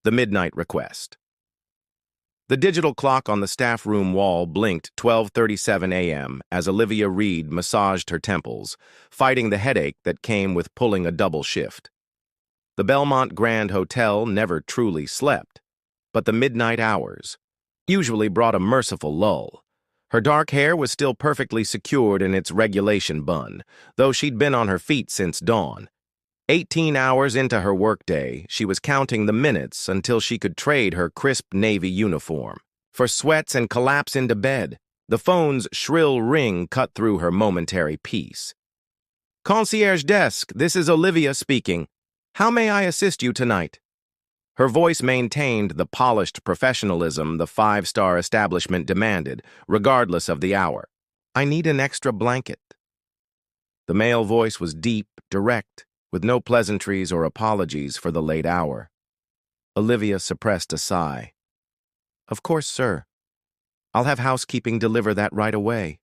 The midnight request. The digital clock on the staff room wall blinked 12:37 a.m. as Olivia Reed massaged her temples, fighting the headache that came with pulling a double shift. The Belmont Grand Hotel never truly slept, but the midnight hours usually brought a merciful lull. Her dark hair was still perfectly secured in its regulation bun, though she'd been on her feet since dawn. 18 hours into her workday, she was counting the minutes until she could trade her crisp navy uniform for sweats and collapse into bed. The phone's shrill ring cut through her momentary peace. "Concierge desk, this is Olivia speaking. How may I assist you tonight?" Her voice maintained the polished professionalism the five-star establishment demanded, regardless of the hour. "I need an extra blanket." The male voice was deep, direct, with no pleasantries or apologies for the late hour. Olivia suppressed a sigh. "Of course, sir. I'll have housekeeping deliver that right away."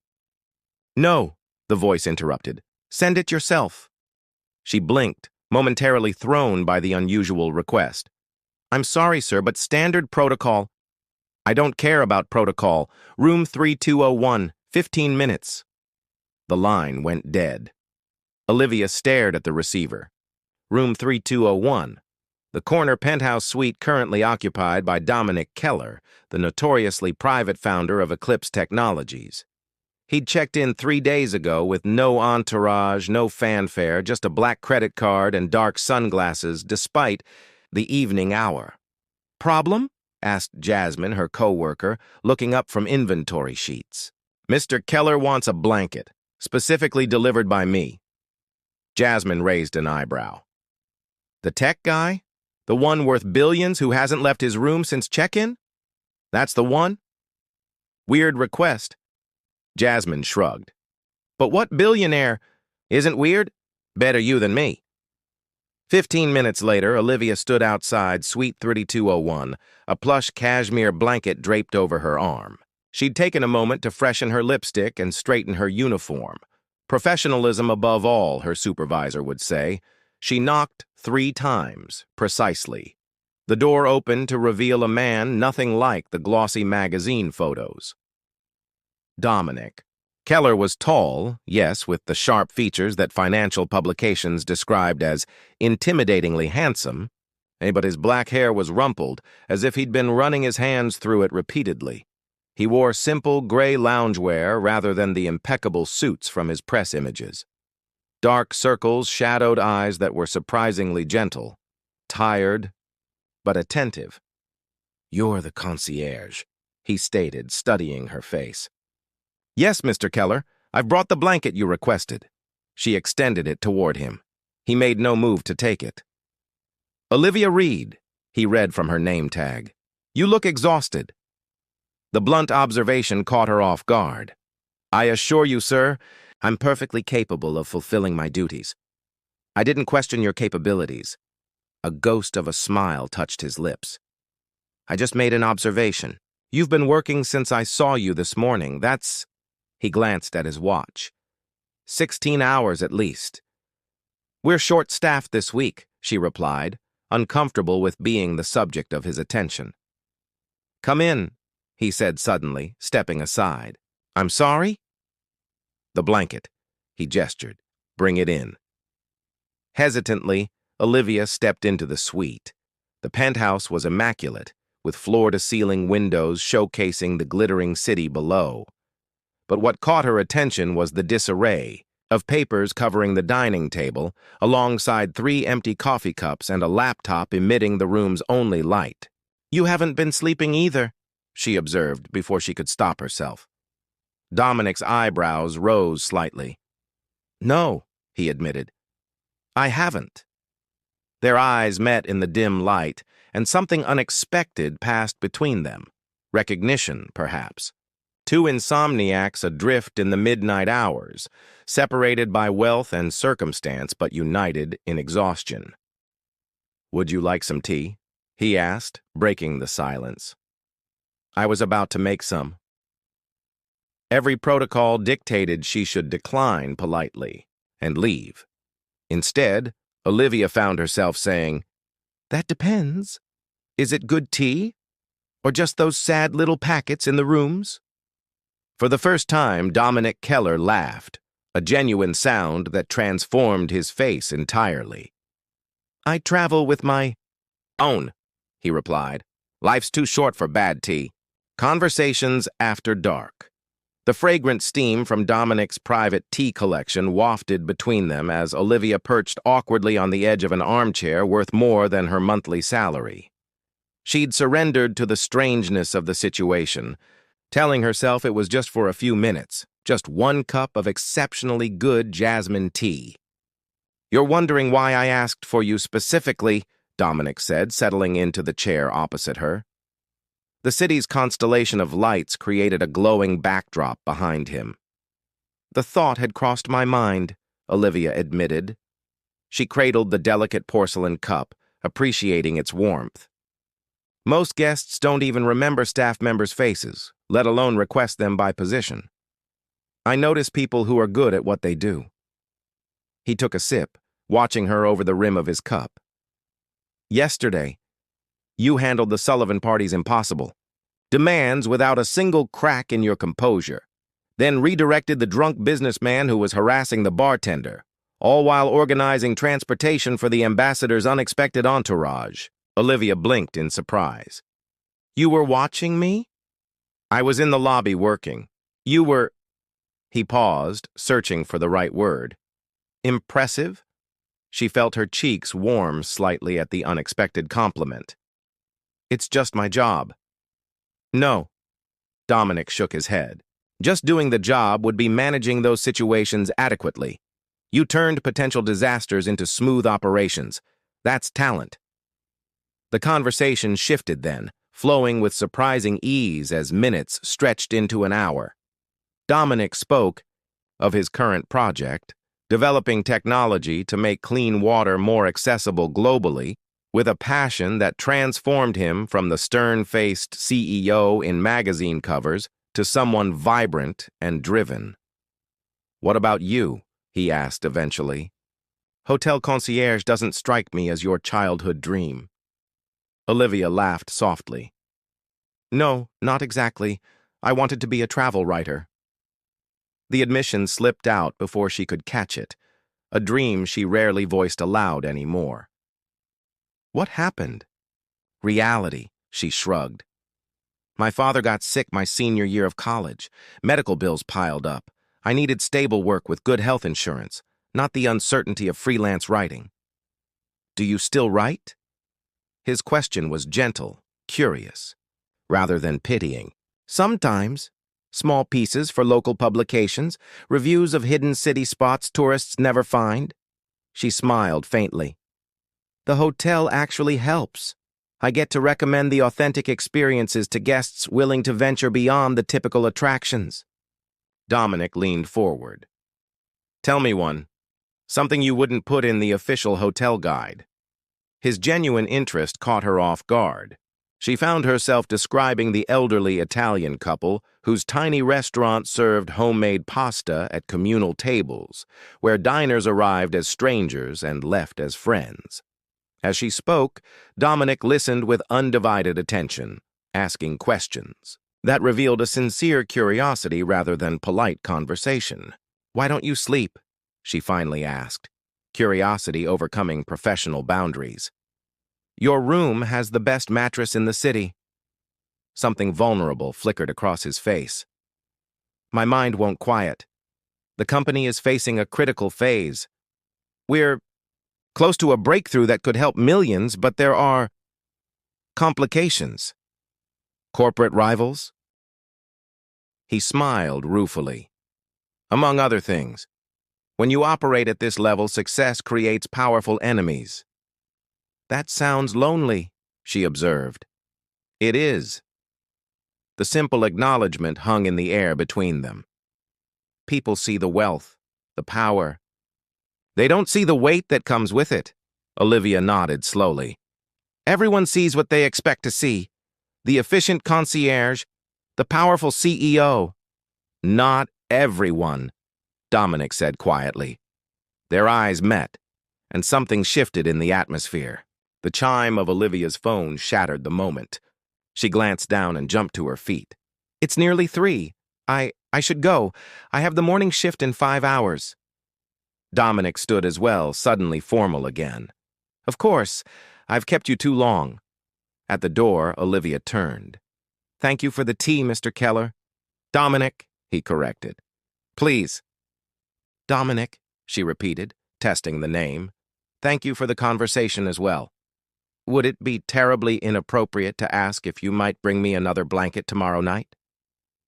"No," the voice interrupted. "Send it yourself." She blinked, momentarily thrown by the unusual request. "I'm sorry, sir, but standard protocol—" "I don't care about protocol. Room 3201, 15 minutes." The line went dead. Olivia stared at the receiver. Room 3201, the corner penthouse suite currently occupied by Dominic Keller, the notoriously private founder of Eclipse Technologies. He'd checked in 3 days ago with no entourage, no fanfare, just a black credit card and dark sunglasses despite the evening hour. "Problem?" asked Jasmine, her co-worker, looking up from inventory sheets. "Mr. Keller wants a blanket, specifically delivered by me." Jasmine raised an eyebrow. "The tech guy? The one worth billions who hasn't left his room since check-in? That's the one?" "Weird request." Jasmine shrugged. "But what billionaire isn't weird? Better you than me." 15 minutes later, Olivia stood outside Suite 3201, a plush cashmere blanket draped over her arm. She'd taken a moment to freshen her lipstick and straighten her uniform. Professionalism above all, her supervisor would say. She knocked 3 times, precisely. The door opened to reveal a man nothing like the glossy magazine photos. Dominic. Keller was tall, yes, with the sharp features that financial publications described as intimidatingly handsome, but his black hair was rumpled, as if he'd been running his hands through it repeatedly. He wore simple gray loungewear rather than the impeccable suits from his press images. Dark circles shadowed eyes that were surprisingly gentle, tired, but attentive. "You're the concierge," he stated, studying her face. "Yes, Mr. Keller, I've brought the blanket you requested." She extended it toward him. He made no move to take it. "Olivia Reed," he read from her name tag. "You look exhausted." The blunt observation caught her off guard. "I assure you, sir, I'm perfectly capable of fulfilling my duties." "I didn't question your capabilities." A ghost of a smile touched his lips. "I just made an observation. You've been working since I saw you this morning. That's—" He glanced at his watch. 16 hours at least." "We're short-staffed this week," she replied, uncomfortable with being the subject of his attention. "Come in," he said suddenly, stepping aside. "I'm sorry?" "The blanket," he gestured. "Bring it in." Hesitantly, Olivia stepped into the suite. The penthouse was immaculate, with floor-to-ceiling windows showcasing the glittering city below. But what caught her attention was the disarray of papers covering the dining table, alongside 3 empty coffee cups and a laptop emitting the room's only light. "You haven't been sleeping either," she observed before she could stop herself. Dominic's eyebrows rose slightly. "No," he admitted. "I haven't." Their eyes met in the dim light, and something unexpected passed between them. Recognition, perhaps. 2 insomniacs adrift in the midnight hours, separated by wealth and circumstance but united in exhaustion. "Would you like some tea?" he asked, breaking the silence. "I was about to make some." Every protocol dictated she should decline politely and leave. Instead, Olivia found herself saying, "That depends." Is it good tea? Or just those sad little packets in the rooms? For the first time, Dominic Keller laughed, a genuine sound that transformed his face entirely. I travel with my own, he replied. Life's too short for bad tea. Conversations after dark. The fragrant steam from Dominic's private tea collection wafted between them as Olivia perched awkwardly on the edge of an armchair worth more than her monthly salary. She'd surrendered to the strangeness of the situation, telling herself it was just for a few minutes, just one cup of exceptionally good jasmine tea. You're wondering why I asked for you specifically, Dominic said, settling into the chair opposite her. The city's constellation of lights created a glowing backdrop behind him. The thought had crossed my mind, Olivia admitted. She cradled the delicate porcelain cup, appreciating its warmth. Most guests don't even remember staff members' faces, let alone request them by position. I notice people who are good at what they do. He took a sip, watching her over the rim of his cup. Yesterday, you handled the Sullivan party's impossible. Demands without a single crack in your composure. Then redirected the drunk businessman who was harassing the bartender, all while organizing transportation for the ambassador's unexpected entourage. Olivia blinked in surprise. You were watching me? I was in the lobby working. You were... He paused, searching for the right word. Impressive? She felt her cheeks warm slightly at the unexpected compliment. It's just my job. No. Dominic shook his head. Just doing the job would be managing those situations adequately. You turned potential disasters into smooth operations. That's talent. The conversation shifted then, flowing with surprising ease as minutes stretched into an hour. Dominic spoke of his current project, developing technology to make clean water more accessible globally, with a passion that transformed him from the stern-faced CEO in magazine covers to someone vibrant and driven. What about you? He asked eventually. Hotel concierge doesn't strike me as your childhood dream. Olivia laughed softly. No, not exactly. I wanted to be a travel writer. The admission slipped out before she could catch it, a dream she rarely voiced aloud anymore. What happened? Reality, she shrugged. My father got sick my senior year of college. Medical bills piled up. I needed stable work with good health insurance, not the uncertainty of freelance writing. Do you still write? His question was gentle, curious, rather than pitying. Sometimes. Small pieces for local publications, reviews of hidden city spots tourists never find. She smiled faintly. The hotel actually helps. I get to recommend the authentic experiences to guests willing to venture beyond the typical attractions. Dominic leaned forward. Tell me one. Something you wouldn't put in the official hotel guide. His genuine interest caught her off guard. She found herself describing the elderly Italian couple whose tiny restaurant served homemade pasta at communal tables, where diners arrived as strangers and left as friends. As she spoke, Dominic listened with undivided attention, asking questions that revealed a sincere curiosity rather than polite conversation. Why don't you sleep? She finally asked, curiosity overcoming professional boundaries. Your room has the best mattress in the city. Something vulnerable flickered across his face. My mind won't quiet. The company is facing a critical phase. We're close to a breakthrough that could help millions, but there are complications. Corporate rivals? He smiled ruefully. Among other things, when you operate at this level, success creates powerful enemies. That sounds lonely, she observed. It is. The simple acknowledgement hung in the air between them. People see the wealth, the power. They don't see the weight that comes with it. Olivia nodded slowly. Everyone sees what they expect to see. The efficient concierge, the powerful CEO. Not everyone, Dominic said quietly. Their eyes met, and something shifted in the atmosphere. The chime of Olivia's phone shattered the moment. She glanced down and jumped to her feet. "It's nearly 3. I should go. I have the morning shift in 5 hours." Dominic stood as well, suddenly formal again. "Of course. I've kept you too long." At the door, Olivia turned. "Thank you for the tea, Mr. Keller." "Dominic," he corrected. "Please." "Dominic," she repeated, testing the name. "Thank you for the conversation as well. Would it be terribly inappropriate to ask if you might bring me another blanket tomorrow night?"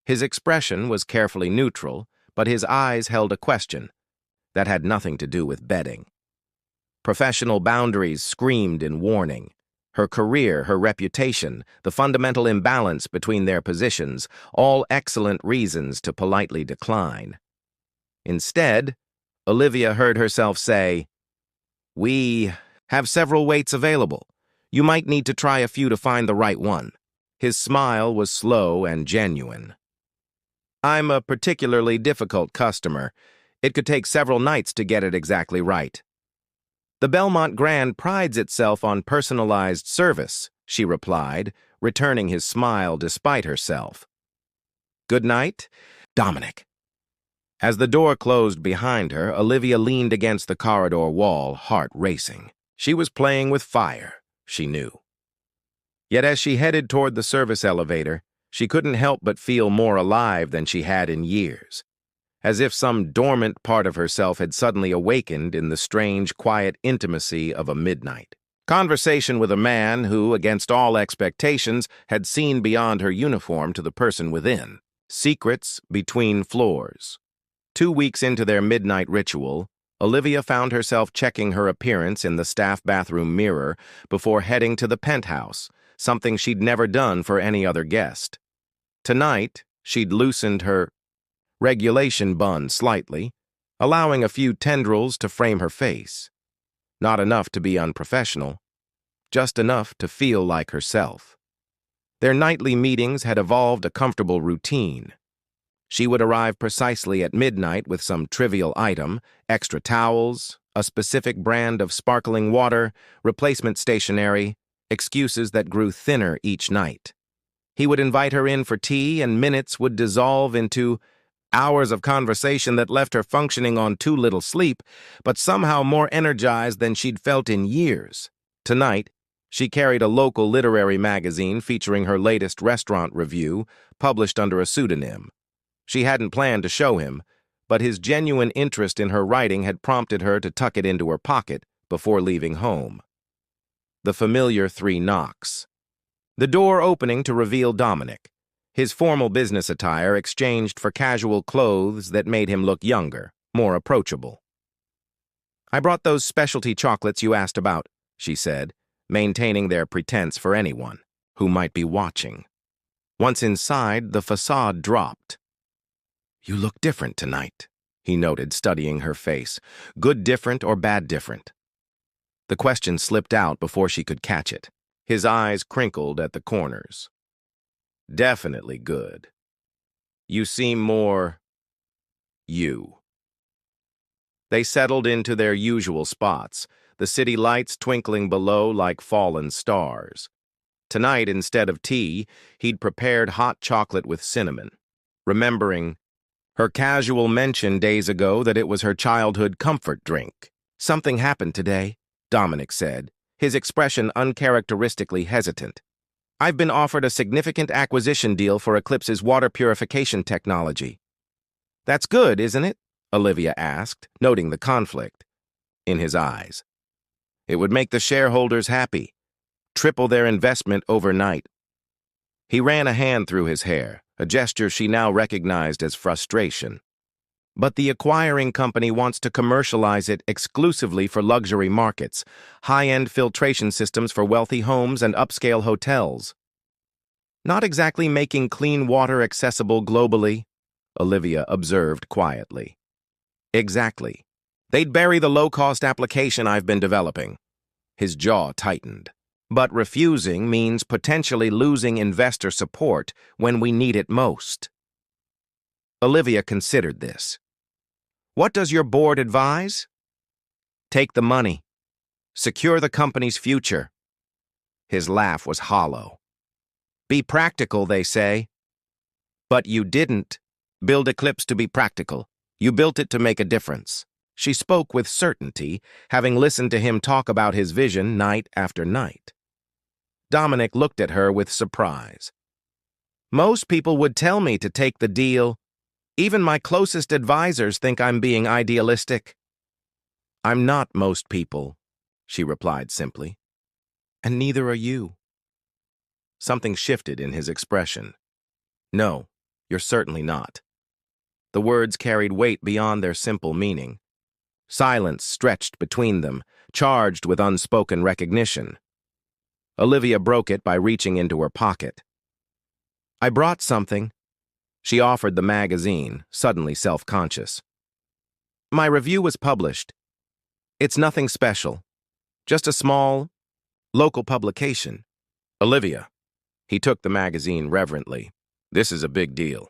His expression was carefully neutral, but his eyes held a question that had nothing to do with bedding. Professional boundaries screamed in warning. Her career, her reputation, the fundamental imbalance between their positions, all excellent reasons to politely decline. Instead, Olivia heard herself say, "We have several weights available. You might need to try a few to find the right one." His smile was slow and genuine. "I'm a particularly difficult customer. It could take several nights to get it exactly right." "The Belmont Grand prides itself on personalized service," she replied, returning his smile despite herself. "Good night, Dominic." As the door closed behind her, Olivia leaned against the corridor wall, heart racing. She was playing with fire, she knew. Yet as she headed toward the service elevator, she couldn't help but feel more alive than she had in years, as if some dormant part of herself had suddenly awakened in the strange, quiet intimacy of a midnight. Conversation with a man who, against all expectations, had seen beyond her uniform to the person within. Secrets between floors. 2 weeks into their midnight ritual, Olivia found herself checking her appearance in the staff bathroom mirror before heading to the penthouse, something she'd never done for any other guest. Tonight, she'd loosened her regulation bun slightly, allowing a few tendrils to frame her face. Not enough to be unprofessional, just enough to feel like herself. Their nightly meetings had evolved a comfortable routine. She would arrive precisely at midnight with some trivial item, extra towels, a specific brand of sparkling water, replacement stationery, excuses that grew thinner each night. He would invite her in for tea, and minutes would dissolve into hours of conversation that left her functioning on too little sleep, but somehow more energized than she'd felt in years. Tonight, she carried a local literary magazine featuring her latest restaurant review, published under a pseudonym. She hadn't planned to show him, but his genuine interest in her writing had prompted her to tuck it into her pocket before leaving home. The familiar 3 knocks. The door opening to reveal Dominic, his formal business attire exchanged for casual clothes that made him look younger, more approachable. "I brought those specialty chocolates you asked about," she said, maintaining their pretense for anyone who might be watching. Once inside, the facade dropped. "You look different tonight," he noted, studying her face. Good different or bad different? The question slipped out before she could catch it. His eyes crinkled at the corners. "Definitely good. You seem more you." They settled into their usual spots, the city lights twinkling below like fallen stars. Tonight, instead of tea, he'd prepared hot chocolate with cinnamon, remembering her casual mention days ago that it was her childhood comfort drink. "Something happened today," Dominic said, his expression uncharacteristically hesitant. "I've been offered a significant acquisition deal for Eclipse's water purification technology." "That's good, isn't it?" Olivia asked, noting the conflict in his eyes. "It would make the shareholders happy. Triple their investment overnight." He ran a hand through his hair, a gesture she now recognized as frustration. "But the acquiring company wants to commercialize it exclusively for luxury markets, high-end filtration systems for wealthy homes and upscale hotels. Not exactly making clean water accessible globally," Olivia observed quietly. "Exactly. They'd bury the low-cost application I've been developing." His jaw tightened. "But refusing means potentially losing investor support when we need it most." Olivia considered this. "What does your board advise?" "Take the money. Secure the company's future. His laugh was hollow. Be practical, they say. But you didn't build Eclipse to be practical. You built it to make a difference. She spoke with certainty, having listened to him talk about his vision night after night. Dominic looked at her with surprise. Most people would tell me to take the deal. Even my closest advisors think I'm being idealistic. I'm not most people, she replied simply. And neither are you. Something shifted in his expression. No, you're certainly not. The words carried weight beyond their simple meaning. Silence stretched between them, charged with unspoken recognition. Olivia broke it by reaching into her pocket. I brought something. She offered the magazine, suddenly self-conscious. My review was published. It's nothing special. Just a small, local publication. Olivia. He took the magazine reverently. This is a big deal.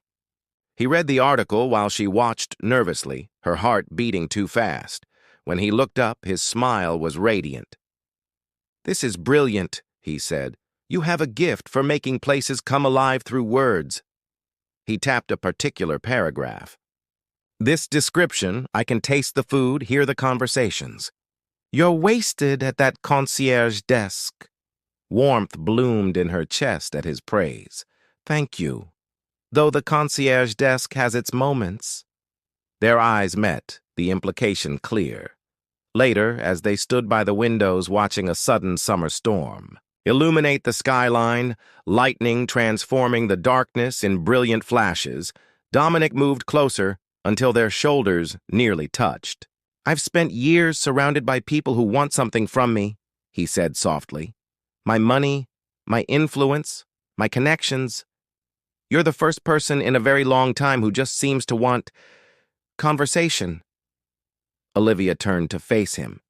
He read the article while she watched nervously, her heart beating too fast. When he looked up, his smile was radiant. This is brilliant, he said. You have a gift for making places come alive through words. He tapped a particular paragraph. This description, I can taste the food, hear the conversations. You're wasted at that concierge desk. Warmth bloomed in her chest at his praise. Thank you. Though the concierge desk has its moments. Their eyes met, the implication clear. Later, as they stood by the windows watching a sudden summer storm, illuminate the skyline, lightning transforming the darkness in brilliant flashes, Dominic moved closer until their shoulders nearly touched. I've spent years surrounded by people who want something from me, he said softly. My money, my influence, my connections. You're the first person in a very long time who just seems to want conversation. Olivia turned to face him.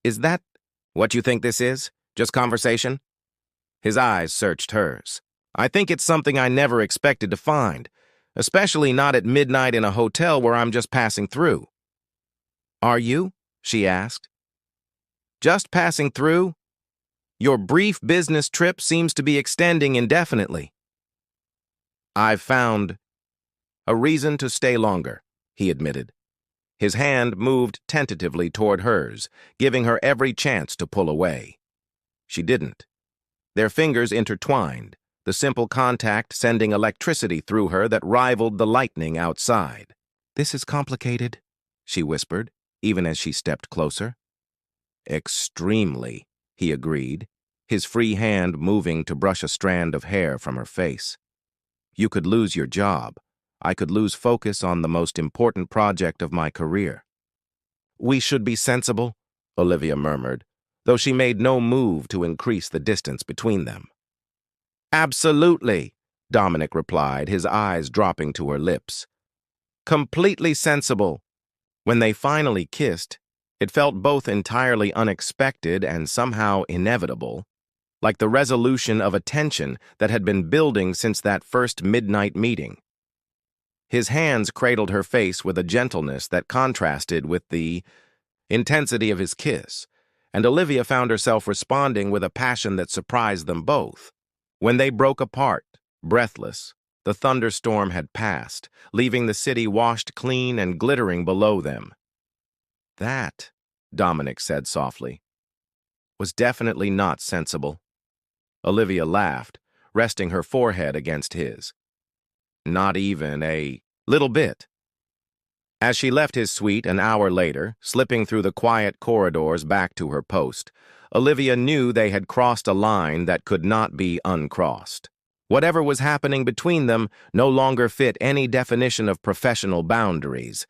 Is that what you think this is? Just conversation? His eyes searched hers. I think it's something I never expected to find, especially not at midnight in a hotel where I'm just passing through. Are you? She asked. Just passing through? Your brief business trip seems to be extending indefinitely. I've found a reason to stay longer, he admitted. His hand moved tentatively toward hers, giving her every chance to pull away. She didn't. Their fingers intertwined, the simple contact sending electricity through her that rivaled the lightning outside. This is complicated, she whispered, even as she stepped closer. Extremely, he agreed, his free hand moving to brush a strand of hair from her face. You could lose your job. I could lose focus on the most important project of my career. We should be sensible, Olivia murmured, though she made no move to increase the distance between them. Absolutely, Dominic replied, his eyes dropping to her lips. Completely sensible. When they finally kissed, it felt both entirely unexpected and somehow inevitable, like the resolution of a tension that had been building since that first midnight meeting. His hands cradled her face with a gentleness that contrasted with the intensity of his kiss, and Olivia found herself responding with a passion that surprised them both. When they broke apart, breathless, the thunderstorm had passed, leaving the city washed clean and glittering below them. That, Dominic said softly, was definitely not sensible. Olivia laughed, resting her forehead against his. Not even a little bit. As she left his suite an hour later, slipping through the quiet corridors back to her post, Olivia knew they had crossed a line that could not be uncrossed. Whatever was happening between them no longer fit any definition of professional boundaries.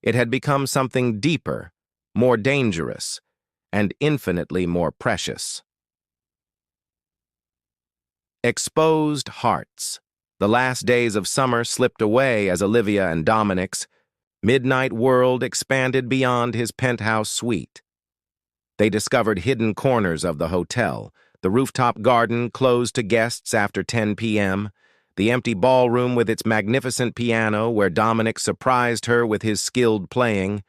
It had become something deeper, more dangerous, and infinitely more precious. Exposed hearts. The last days of summer slipped away as Olivia and Dominic's midnight world expanded beyond his penthouse suite. They discovered hidden corners of the hotel, the rooftop garden closed to guests after 10 p.m., the empty ballroom with its magnificent piano where Dominic surprised her with his skilled playing,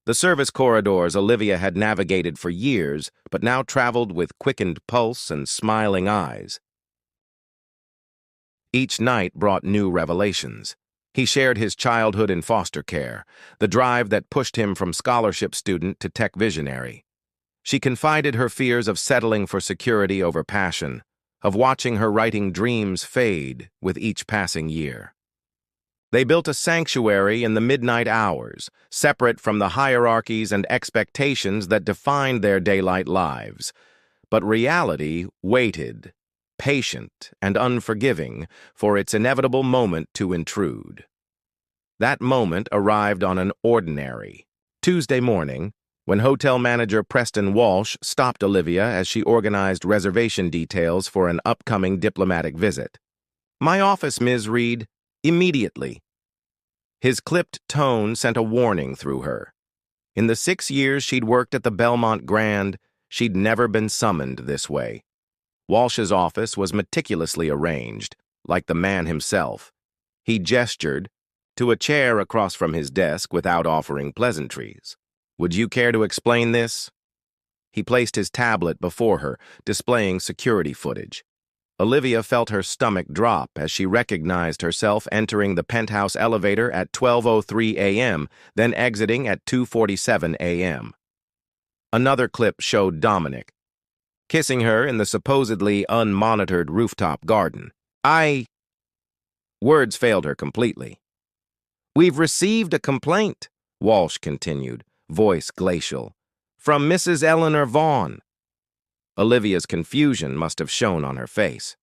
The service corridors Olivia had navigated for years, but now traveled with quickened pulse and smiling eyes. Each night brought new revelations. He shared his childhood in foster care, the drive that pushed him from scholarship student to tech visionary. She confided her fears of settling for security over passion, of watching her writing dreams fade with each passing year. They built a sanctuary in the midnight hours, separate from the hierarchies and expectations that defined their daylight lives. But reality waited, patient and unforgiving, for its inevitable moment to intrude. That moment arrived on an ordinary Tuesday morning, when hotel manager Preston Walsh stopped Olivia as she organized reservation details for an upcoming diplomatic visit. "My office, Ms. Reed, immediately." His clipped tone sent a warning through her. In the 6 years she'd worked at the Belmont Grand, she'd never been summoned this way. Walsh's office was meticulously arranged, like the man himself. He gestured to a chair across from his desk without offering pleasantries. "Would you care to explain this?" He placed his tablet before her, displaying security footage. Olivia felt her stomach drop as she recognized herself entering the penthouse elevator at 12:03 a.m., then exiting at 2:47 a.m. Another clip showed Dominic kissing her in the supposedly unmonitored rooftop garden. Words failed her completely. "We've received a complaint," Walsh continued, voice glacial, "from Mrs. Eleanor Vaughn." Olivia's confusion must have shown on her face.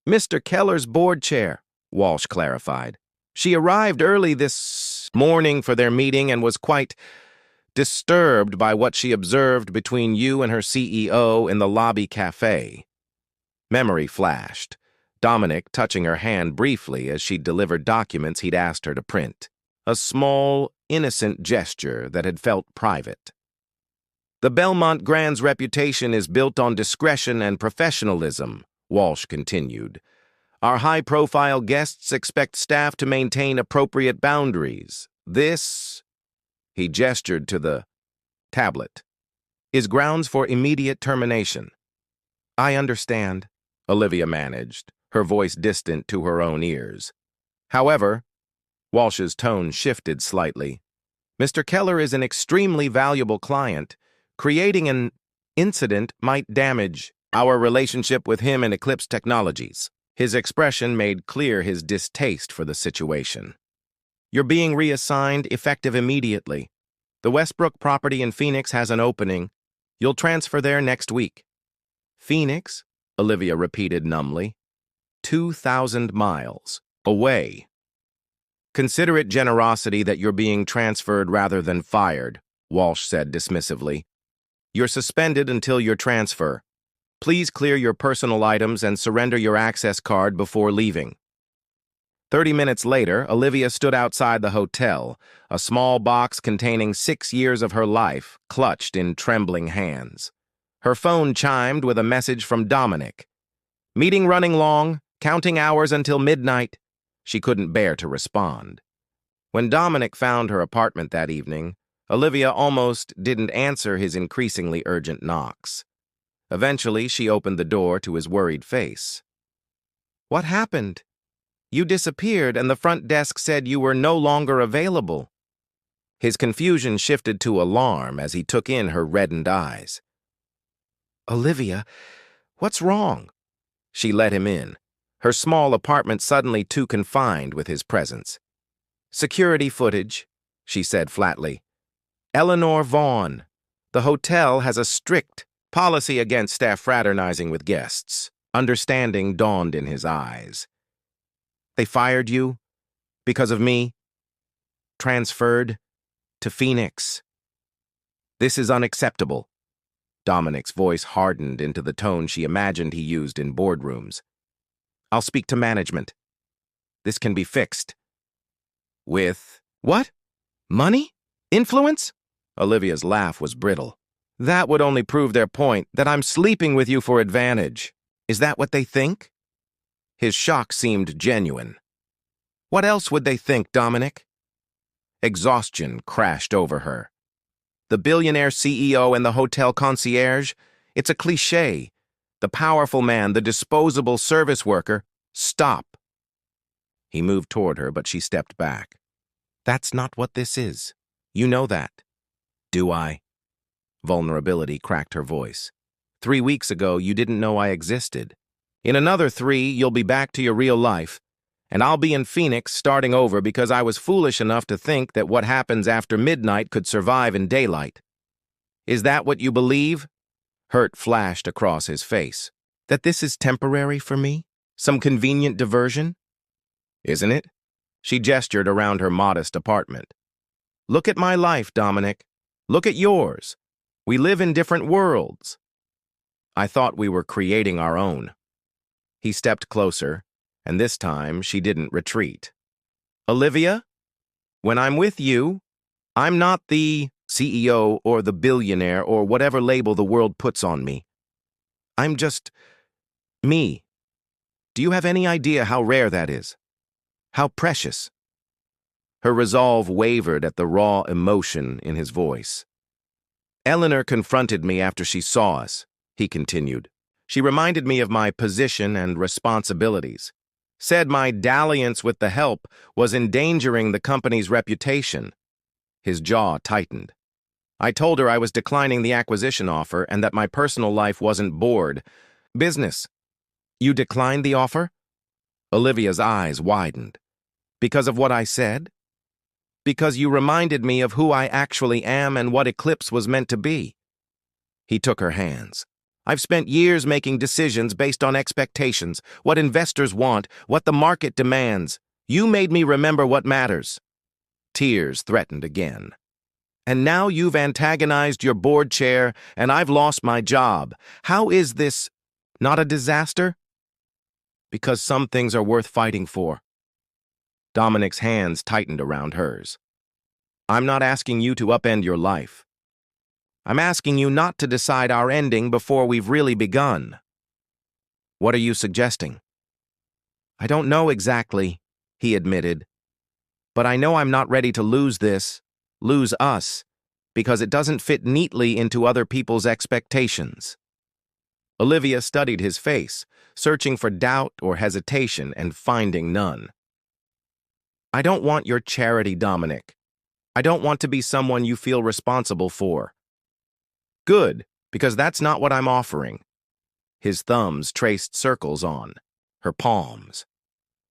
"Mr. Keller's board chair," Walsh clarified. "She arrived early this morning for their meeting and was quite disturbed by what she observed between you and her CEO in the lobby cafe." Memory flashed, Dominic touching her hand briefly as she delivered documents he'd asked her to print. A small, innocent gesture that had felt private. "The Belmont Grand's reputation is built on discretion and professionalism," Walsh continued. "Our high-profile guests expect staff to maintain appropriate boundaries. This," he gestured to the tablet, "is grounds for immediate termination." "I understand," Olivia managed, her voice distant to her own ears. "However," Walsh's tone shifted slightly, "Mr. Keller is an extremely valuable client. Creating an incident might damage our relationship with him and Eclipse Technologies." His expression made clear his distaste for the situation. "You're being reassigned, effective immediately. The Westbrook property in Phoenix has an opening. You'll transfer there next week." "Phoenix?" Olivia repeated numbly. 2,000 miles away. "Consider it generosity that you're being transferred rather than fired," Walsh said dismissively. "You're suspended until your transfer. Please clear your personal items and surrender your access card before leaving." 30 minutes later, Olivia stood outside the hotel, a small box containing 6 years of her life clutched in trembling hands. Her phone chimed with a message from Dominic. "Meeting running long, counting hours until midnight." She couldn't bear to respond. When Dominic found her apartment that evening, Olivia almost didn't answer his increasingly urgent knocks. Eventually, she opened the door to his worried face. "What happened? You disappeared and the front desk said you were no longer available." His confusion shifted to alarm as he took in her reddened eyes. "Olivia, what's wrong?" She let him in, her small apartment suddenly too confined with his presence. "Security footage," she said flatly. "Eleanor Vaughn. The hotel has a strict policy against staff fraternizing with guests." Understanding dawned in his eyes. "They fired you? Because of me? Transferred to Phoenix?" "This is unacceptable." Dominic's voice hardened into the tone she imagined he used in boardrooms. "I'll speak to management. This can be fixed." "With what? Money? Influence?" Olivia's laugh was brittle. "That would only prove their point, that I'm sleeping with you for advantage. Is that what they think?" His shock seemed genuine. "What else would they think, Dominic?" Exhaustion crashed over her. The billionaire CEO and the hotel concierge? It's a cliché. The powerful man, the disposable service worker. Stop. He moved toward her, but she stepped back. That's not what this is. You know that. Do I? Vulnerability cracked her voice. 3 weeks ago, you didn't know I existed. In another 3, you'll be back to your real life. And I'll be in Phoenix starting over because I was foolish enough to think that what happens after midnight could survive in daylight. Is that what you believe? Hurt flashed across his face. That this is temporary for me? Some convenient diversion? Isn't it? She gestured around her modest apartment. Look at my life, Dominic. Look at yours. We live in different worlds. I thought we were creating our own. He stepped closer, and this time she didn't retreat. Olivia, when I'm with you, I'm not the CEO or the billionaire or whatever label the world puts on me. I'm just me. Do you have any idea how rare that is? How precious? Her resolve wavered at the raw emotion in his voice. Eleanor confronted me after she saw us, he continued. She reminded me of my position and responsibilities. Said my dalliance with the help was endangering the company's reputation. His jaw tightened. I told her I was declining the acquisition offer and that my personal life wasn't bored. Business. You declined the offer? Olivia's eyes widened. Because of what I said? Because you reminded me of who I actually am and what Eclipse was meant to be. He took her hands. I've spent years making decisions based on expectations, what investors want, what the market demands. You made me remember what matters. Tears threatened again. And now you've antagonized your board chair, and I've lost my job. How is this not a disaster? Because some things are worth fighting for. Dominic's hands tightened around hers. I'm not asking you to upend your life. I'm asking you not to decide our ending before we've really begun. What are you suggesting? I don't know exactly, he admitted. But I know I'm not ready to lose us, because it doesn't fit neatly into other people's expectations. Olivia studied his face, searching for doubt or hesitation and finding none. I don't want your charity, Dominic. I don't want to be someone you feel responsible for. Good, because that's not what I'm offering. His thumbs traced circles on her palms.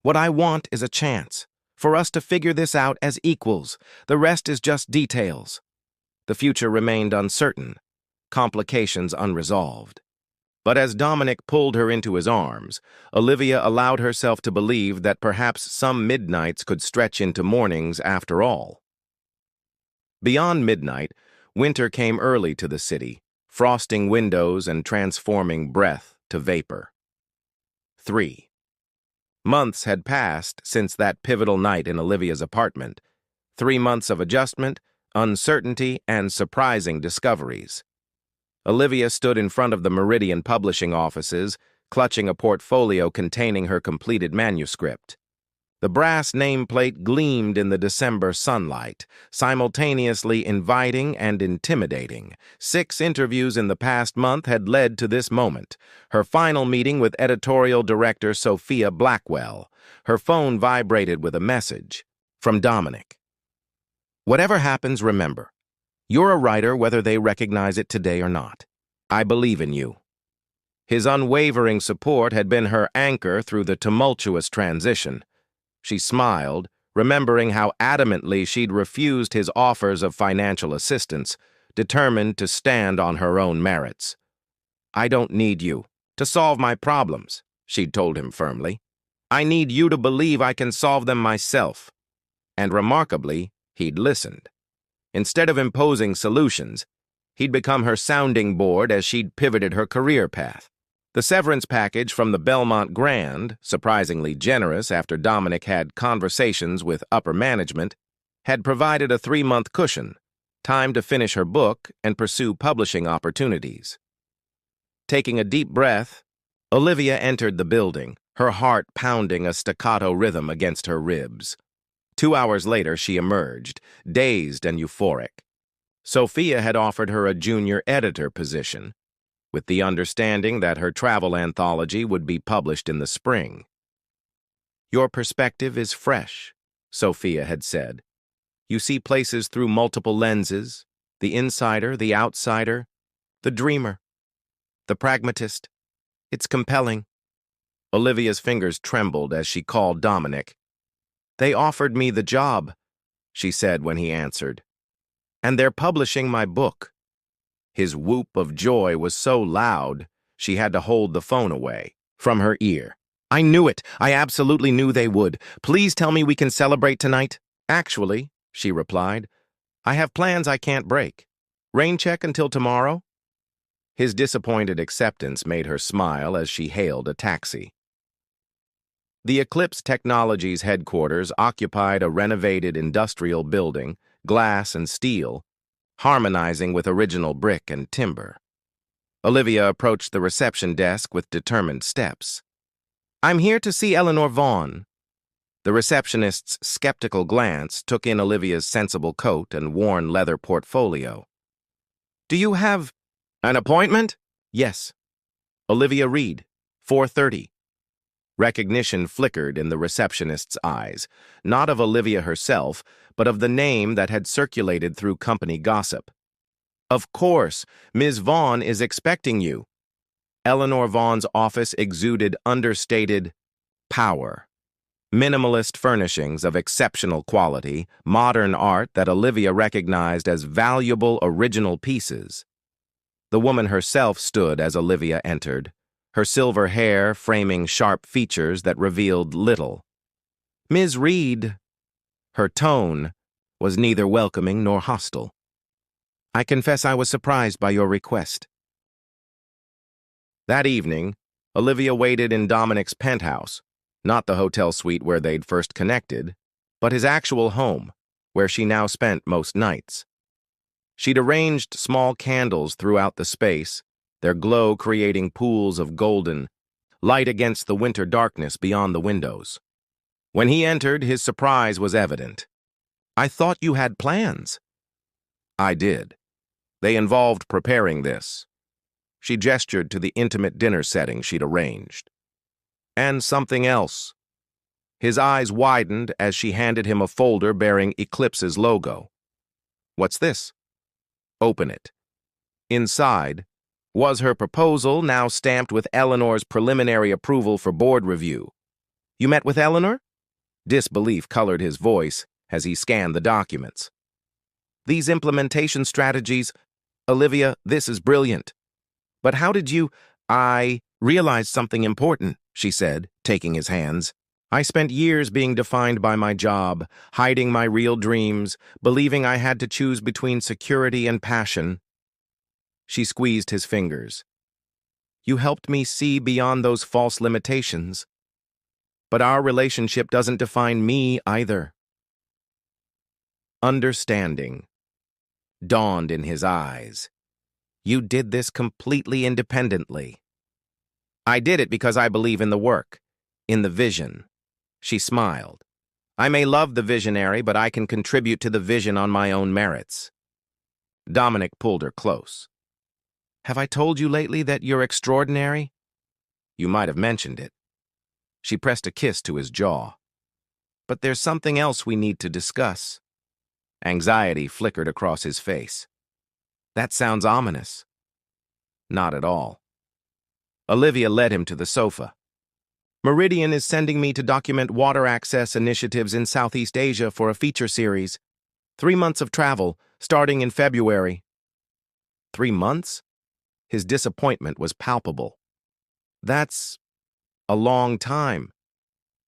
What I want is a chance, for us to figure this out as equals. The rest is just details. The future remained uncertain, complications unresolved. But as Dominic pulled her into his arms, Olivia allowed herself to believe that perhaps some midnights could stretch into mornings after all. Beyond midnight, winter came early to the city, frosting windows and transforming breath to vapor. 3. Months had passed since that pivotal night in Olivia's apartment. 3 months of adjustment, uncertainty, and surprising discoveries. Olivia stood in front of the Meridian publishing offices, clutching a portfolio containing her completed manuscript. The brass nameplate gleamed in the December sunlight, simultaneously inviting and intimidating. 6 interviews in the past month had led to this moment. Her final meeting with editorial director Sophia Blackwell. Her phone vibrated with a message from Dominic. Whatever happens, remember, you're a writer whether they recognize it today or not. I believe in you. His unwavering support had been her anchor through the tumultuous transition. She smiled, remembering how adamantly she'd refused his offers of financial assistance, determined to stand on her own merits. I don't need you to solve my problems, she'd told him firmly. I need you to believe I can solve them myself. And remarkably, he'd listened. Instead of imposing solutions, he'd become her sounding board as she'd pivoted her career path. The severance package from the Belmont Grand, surprisingly generous after Dominic had conversations with upper management, had provided a 3-month cushion, time to finish her book and pursue publishing opportunities. Taking a deep breath, Olivia entered the building, her heart pounding a staccato rhythm against her ribs. 2 hours later, she emerged, dazed and euphoric. Sophia had offered her a junior editor position, with the understanding that her travel anthology would be published in the spring. "Your perspective is fresh," Sophia had said. "You see places through multiple lenses, the insider, the outsider, the dreamer, the pragmatist. It's compelling." Olivia's fingers trembled as she called Dominic. "They offered me the job," she said when he answered. "And they're publishing my book." His whoop of joy was so loud, she had to hold the phone away from her ear. "I knew it. I absolutely knew they would. Please tell me we can celebrate tonight." "Actually," she replied, "I have plans I can't break. Rain check until tomorrow?" His disappointed acceptance made her smile as she hailed a taxi. The Eclipse Technologies headquarters occupied a renovated industrial building, glass and steel, harmonizing with original brick and timber. Olivia approached the reception desk with determined steps. "I'm here to see Eleanor Vaughn." The receptionist's skeptical glance took in Olivia's sensible coat and worn leather portfolio. "Do you have an appointment?" "Yes. Olivia Reed, 4:30. Recognition flickered in the receptionist's eyes, not of Olivia herself, but of the name that had circulated through company gossip. "Of course, Ms. Vaughn is expecting you." Eleanor Vaughn's office exuded understated power. Minimalist furnishings of exceptional quality, modern art that Olivia recognized as valuable original pieces. The woman herself stood as Olivia entered, her silver hair framing sharp features that revealed little. "Ms. Reed," her tone was neither welcoming nor hostile. "I confess I was surprised by your request." That evening, Olivia waited in Dominic's penthouse, not the hotel suite where they'd first connected, but his actual home, where she now spent most nights. She'd arranged small candles throughout the space, their glow creating pools of golden light against the winter darkness beyond the windows. When he entered, his surprise was evident. "I thought you had plans." "I did. They involved preparing this." She gestured to the intimate dinner setting she'd arranged. "And something else." His eyes widened as she handed him a folder bearing Eclipse's logo. "What's this?" "Open it." Inside was her proposal, now stamped with Eleanor's preliminary approval for board review. "You met with Eleanor?" Disbelief colored his voice as he scanned the documents. "These implementation strategies, Olivia, this is brilliant. But how did you—" "I realized something important," she said, taking his hands. "I spent years being defined by my job, hiding my real dreams, believing I had to choose between security and passion." She squeezed his fingers. "You helped me see beyond those false limitations. But our relationship doesn't define me either." Understanding dawned in his eyes. "You did this completely independently." "I did it because I believe in the work, in the vision." She smiled. "I may love the visionary, but I can contribute to the vision on my own merits." Dominic pulled her close. "Have I told you lately that you're extraordinary?" "You might have mentioned it." She pressed a kiss to his jaw. "But there's something else we need to discuss." Anxiety flickered across his face. "That sounds ominous." "Not at all." Olivia led him to the sofa. "Meridian is sending me to document water access initiatives in Southeast Asia for a feature series. 3 months of travel, starting in February." 3 months? His disappointment was palpable. "That's a long time."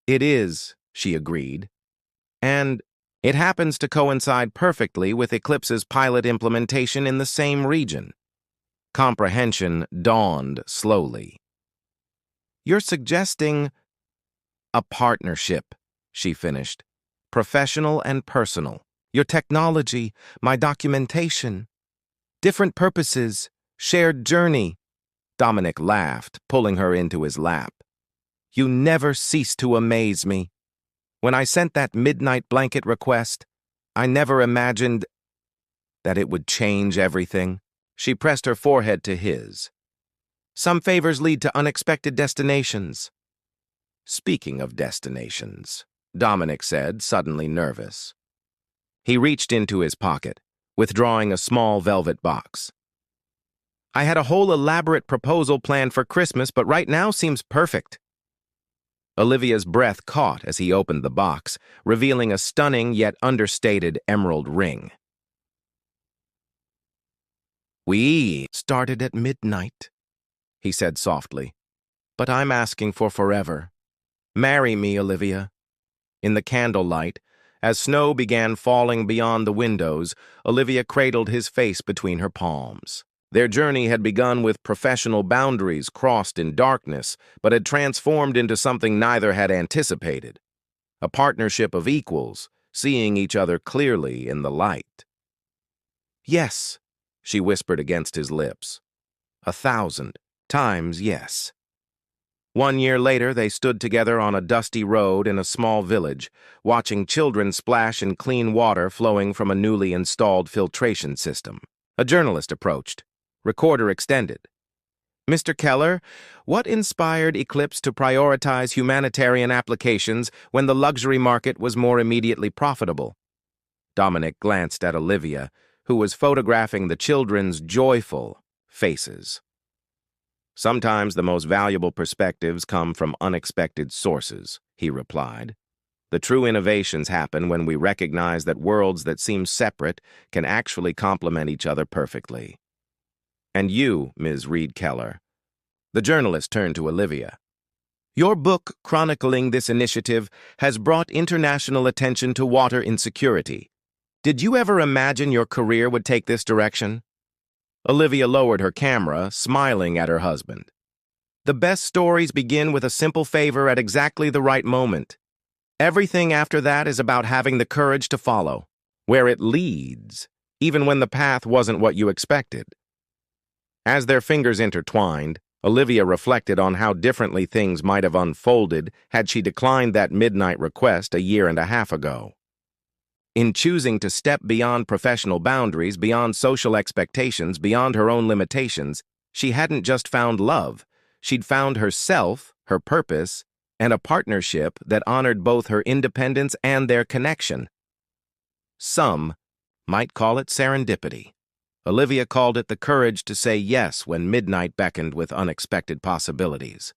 "It is," she agreed. "And it happens to coincide perfectly with Eclipse's pilot implementation in the same region." Comprehension dawned slowly. "You're suggesting—" "A partnership," she finished. "Professional and personal. Your technology, my documentation. Different purposes, shared journey." Dominic laughed, pulling her into his lap. "You never cease to amaze me." When I sent that midnight blanket request, I never imagined that it would change everything. She pressed her forehead to his. Some favors lead to unexpected destinations. Speaking of destinations, Dominic said, suddenly nervous. He reached into his pocket, withdrawing a small velvet box. I had a whole elaborate proposal planned for Christmas, but right now seems perfect. Olivia's breath caught as he opened the box, revealing a stunning yet understated emerald ring. We started at midnight, he said softly, but I'm asking for forever. Marry me, Olivia. In the candlelight, as snow began falling beyond the windows, Olivia cradled his face between her palms. Their journey had begun with professional boundaries crossed in darkness, but had transformed into something neither had anticipated. A partnership of equals, seeing each other clearly in the light. Yes, she whispered against his lips. 1,000 times yes. 1 year later, they stood together on a dusty road in a small village, watching children splash in clean water flowing from a newly installed filtration system. A journalist approached. Recorder extended. Mr. Keller, what inspired Eclipse to prioritize humanitarian applications when the luxury market was more immediately profitable? Dominic glanced at Olivia, who was photographing the children's joyful faces. Sometimes the most valuable perspectives come from unexpected sources, he replied. The true innovations happen when we recognize that worlds that seem separate can actually complement each other perfectly. And you, Ms. Reed Keller. The journalist turned to Olivia. Your book chronicling this initiative has brought international attention to water insecurity. Did you ever imagine your career would take this direction? Olivia lowered her camera, smiling at her husband. The best stories begin with a simple favor at exactly the right moment. Everything after that is about having the courage to follow, where it leads, even when the path wasn't what you expected. As their fingers intertwined, Olivia reflected on how differently things might have unfolded had she declined that midnight request 1.5 years ago. In choosing to step beyond professional boundaries, beyond social expectations, beyond her own limitations, she hadn't just found love. She'd found herself, her purpose, and a partnership that honored both her independence and their connection. Some might call it serendipity. Olivia called it the courage to say yes when midnight beckoned with unexpected possibilities.